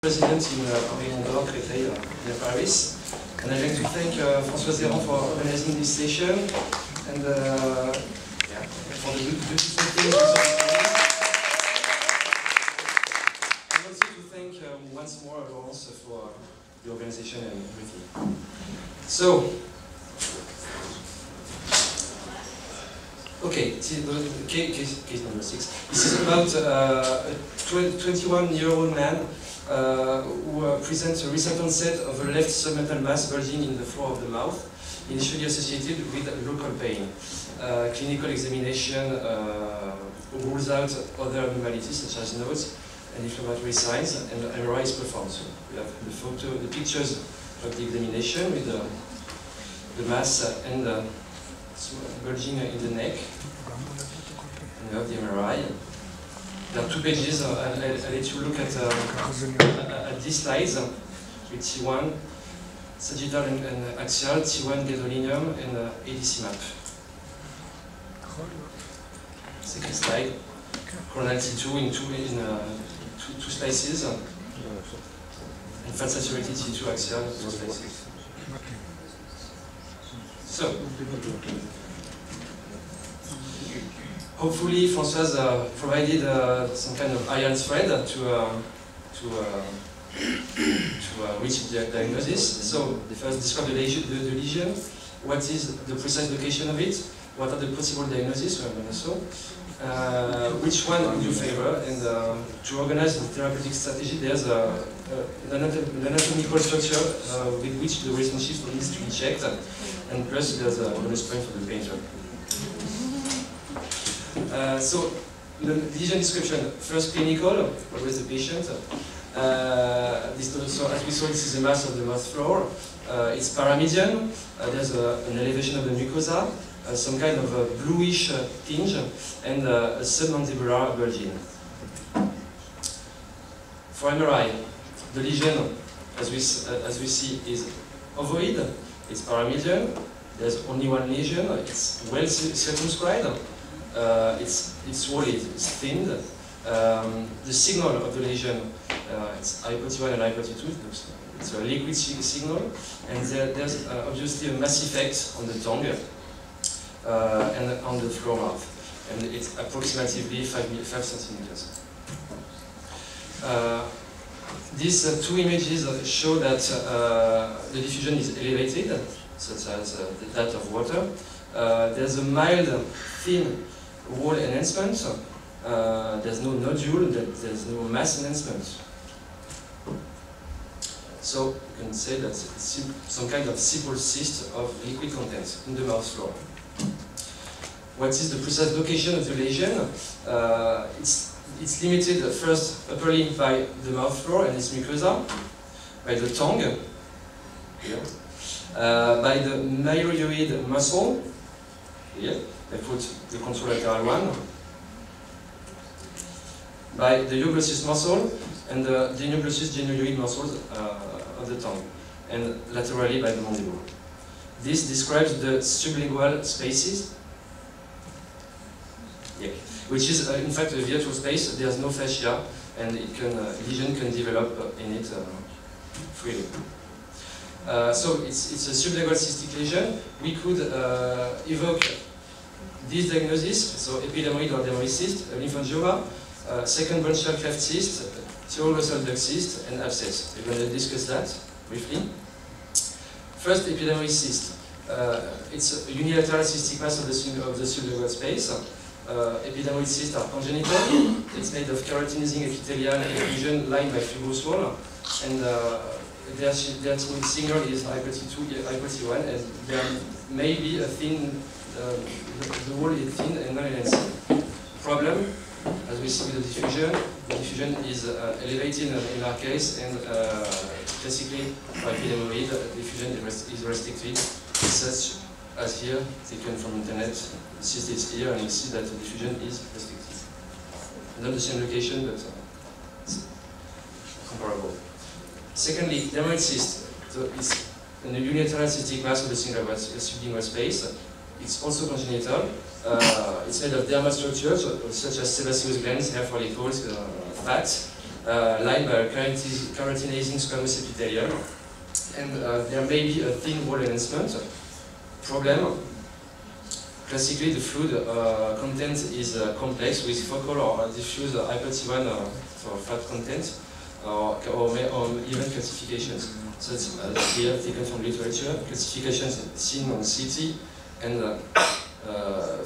President in Henri Mondor, Créteil, near Paris. And I'd like to thank Françoise Zéran for organizing this session and yeah, for the beautiful things. And also to thank once more Laurence for the organization and everything. So, okay, case number 6. This is about a 21-year-old man who presents a recent onset of a left submental mass bulging in the floor of the mouth, initially associated with local pain. Clinical examination rules out other abnormalities such as nodes and inflammatory signs, and MRI is performed. So we have the pictures of the examination with the mass and bulging in the neck. And you have the MRI. There are 2 pages. I'll let you look at these slides with T1, sagittal and axial, T1 gadolinium, and ADC map. Second slide, coronal T2 in two slices, and fat saturated T2 axial, 2 slices. So, hopefully, Françoise provided some kind of iron thread to reach the diagnosis. So, first describe the lesion, what is the precise location of it, what are the possible diagnoses, which one would you favor, and to organize the therapeutic strategy, there's an anatomical structure with which the relationship needs to be checked, and plus there's a bonus point for the painter. So, the lesion description, first clinical, always the patient. So as we saw, this is the mass of the mouth floor. It's paramedian. There's an elevation of the mucosa, some kind of a bluish tinge, and a submandibular bulging. For MRI, the lesion, as we see, is ovoid. It's paramedian. There's only one lesion. It's well circumscribed. It's walled, it's thinned. The signal of the lesion, it's hypo-T1 and hypo-T2. It's a liquid signal, and there's obviously a mass effect on the tongue and on the floor mouth, and it's approximately 5 centimeters. These 2 images show that the diffusion is elevated, such as that of water. There's a mild, thin wall enhancement. There's no nodule, there's no mass enhancement. So you can say that it's some kind of simple cyst of liquid content in the mouth floor. What is the precise location of the lesion? It's limited first upperly by the mouth floor and its mucosa, by the tongue, here, by the myroid muscle, here. I put the contralateral one, by the euglossus muscle and the denuglossus genuoid muscles of the tongue, and laterally by the mandible. This describes the sublingual spaces, yeah, which is in fact a virtual space. There's no fascia, and lesion can develop in it freely. So it's a sublingual cystic lesion. We could evoke this diagnosis, so epidermoid or dermoid cyst, lymphangioma, second bronchial cleft cyst, pteroglossal duct cyst, and abscess. We're going to discuss that briefly. First, epidermoid cyst. It's a unilateral cystic mass of the sublingual space. Epidermoid cysts are congenital. It's made of keratinizing epithelial effusion lined by fibrous wall, and their signal is hypo-T2, hypo-T1, and there may be a thin. The wall is thin and non-enhancing. Problem, as we see with the diffusion is elevated in our case, and classically for epidermoid, the diffusion is restricted, such as here, taken from internet. The cyst is here, and you see that the diffusion is restricted. Not the same location, but it's comparable. Secondly, dermoid cyst. So it's a unilateral cystic mass of the sublingual space. It's also congenital. It's made of dermal structures such as sebaceous glands, hair follicles, fat, lined by a keratinizing squamous epithelium. And there may be a thin wall enhancement. Problem, classically the fluid content is complex with focal or diffuse hyper-T1 for fat content, or even calcifications. So it's here taken from literature, calcifications seen on CT, and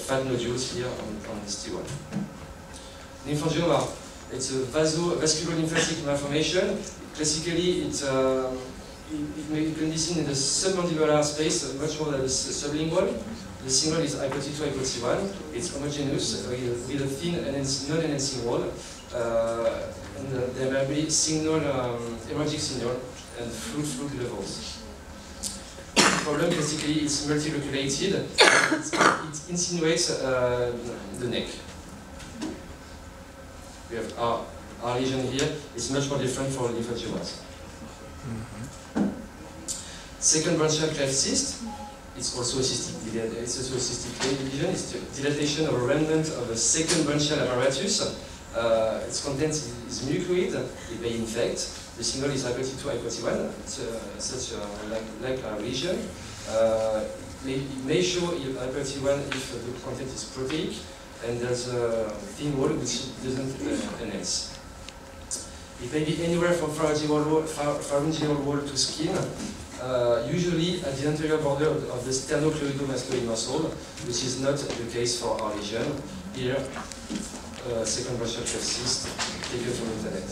fat nodules here on this T1. Lymphangioma, it's a vascular lymphatic malformation. Classically, it can be seen in the submandibular space much more than the sublingual. The signal is hypo-T2, hypo-T1. It's homogeneous with a thin and non-enhancing wall. And there may be signal, hemorrhagic signal, and fluid levels. The problem classically is multiloculated. It insinuates the neck. We have our lesion here. It's much more different for lymphangiomas. Second branchial cleft cyst. It's also a cystic lesion. It's dilatation of a remnant of the second branchial apparatus. Its content is mucoid. It may infect. The signal is hypo-T2, hypo-T1. It's such like a lesion. It may show hypo-T1 if the content is proteic, and there's a thin wall which doesn't enhance. It may be anywhere from pharyngeal wall to skin. Usually at the anterior border of the sternocleidomastoid muscle, which is not the case for our lesion. Here, second branchial cleft cyst taken from the internet.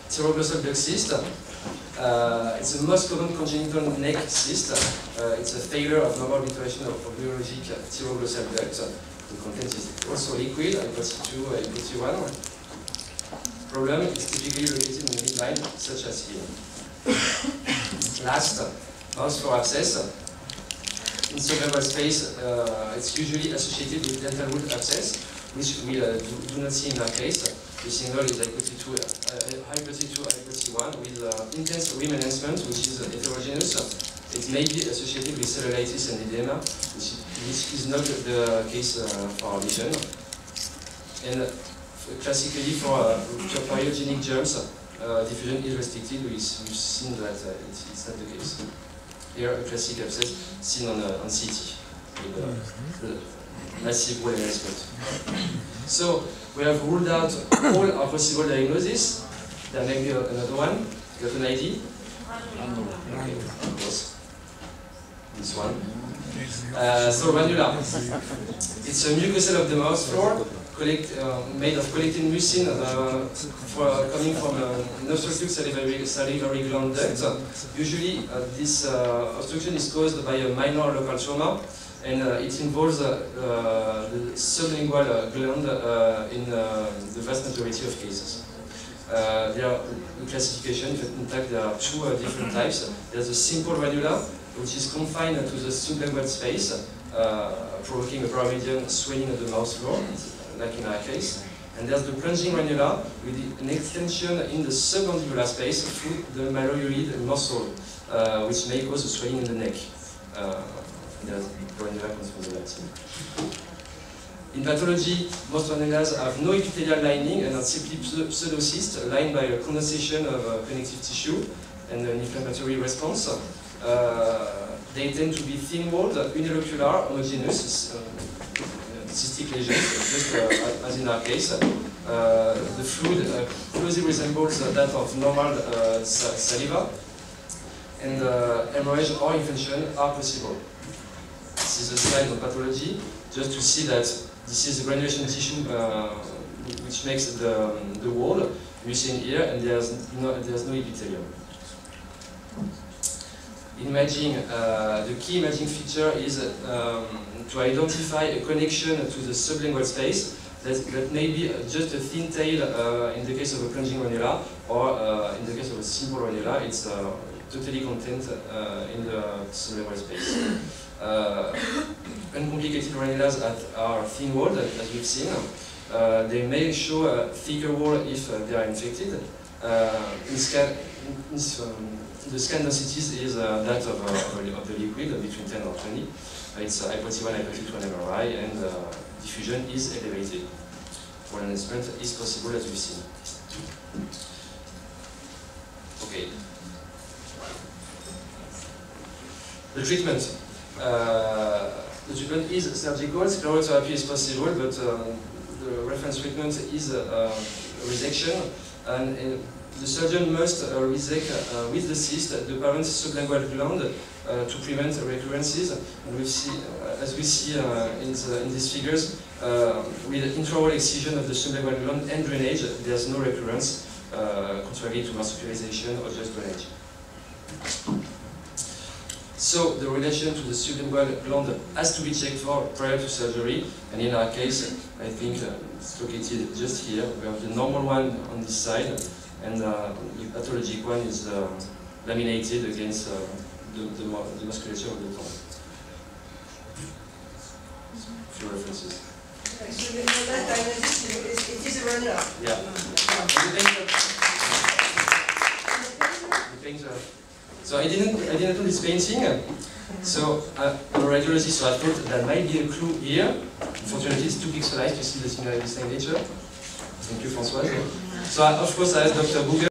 Pteroglossal duct cyst. It's the most common congenital neck cyst. It's a failure of normal ventilation of biologic pteroglossal duct. The content is also liquid, hypo-T2, hypo-T1. Problem is typically located in the midline, such as here. Last, mouth floor abscess. In sublingual space, it's usually associated with dental root abscess, which we do not see in our case. The signal is hypo-T2, hypo-T1 with intense rim enhancement, which is heterogeneous. It may be associated with cellulitis and edema, which is not the case for our lesion. And classically, for pyogenic germs, diffusion is restricted. We've seen that it's not the case. Here, a classic abscess seen on CT with massive wall enhancement. So, we have ruled out all our possible diagnoses. There may be another one. You got an ID? Okay, of course. This one. So, ranula. It's a mucocell of the mouth floor, made of collected mucin coming from an obstructive salivary gland duct. Usually, this obstruction is caused by a minor local trauma, and it involves the sublingual gland in the vast majority of cases. There are classification. In fact, there are two different types. There's a simple ranula, which is confined to the sublingual space, provoking a paramedian swelling of the mouth floor, like in our case. And there's the plunging ranula with an extension in the submandibular space through the malleoid muscle, which may cause a swelling in the neck. There's ranula comes from the Latin. In pathology, most ranulas have no epithelial lining and are simply pseudocysts lined by a condensation of connective tissue and an inflammatory response. They tend to be thin-walled, unilocular, homogeneous, cystic lesions, just as in our case. The fluid closely resembles that of normal saliva, and hemorrhage or infection are possible. This is a slide on pathology, just to see that this is the granulation tissue which makes the wall. You see in here, and there's no epithelium. Imaging, the key imaging feature is to identify a connection to the sublingual space that may be just a thin tail in the case of a plunging ranula, or in the case of a simple ranula, it's totally contained in the sublingual space. Uncomplicated ranulas are thin-walled, as we've seen. They may show a thicker wall if they are infected. The scan densities is that of the liquid, between 10 or 20. It's hypo-T1, hypo-T2 on MRI, and diffusion is elevated. for enhancement is possible, as we've seen. Okay. The treatment. The treatment is surgical. Sclerotherapy is possible, but the reference treatment is resection, and the surgeon must resect with the cyst the parent sublingual gland to prevent recurrences. And we see, as we see in these figures, with intraoral excision of the sublingual gland and drainage, there's no recurrence, contrary to marsupialization or just drainage. So the relation to the sublingual gland has to be checked for prior to surgery, and in our case, I think it's located just here. We have the normal one on this side, and the pathologic one is laminated against the musculature of the tongue. A few references. So that diagnosis, it is a runner. Yeah. The painter. So I didn't do this painting. So I'm a radiologist, so I thought there might be a clue here. Unfortunately, it's too pixelized to see the signature. Thank you, Françoise. So of course I asked Dr. Booger.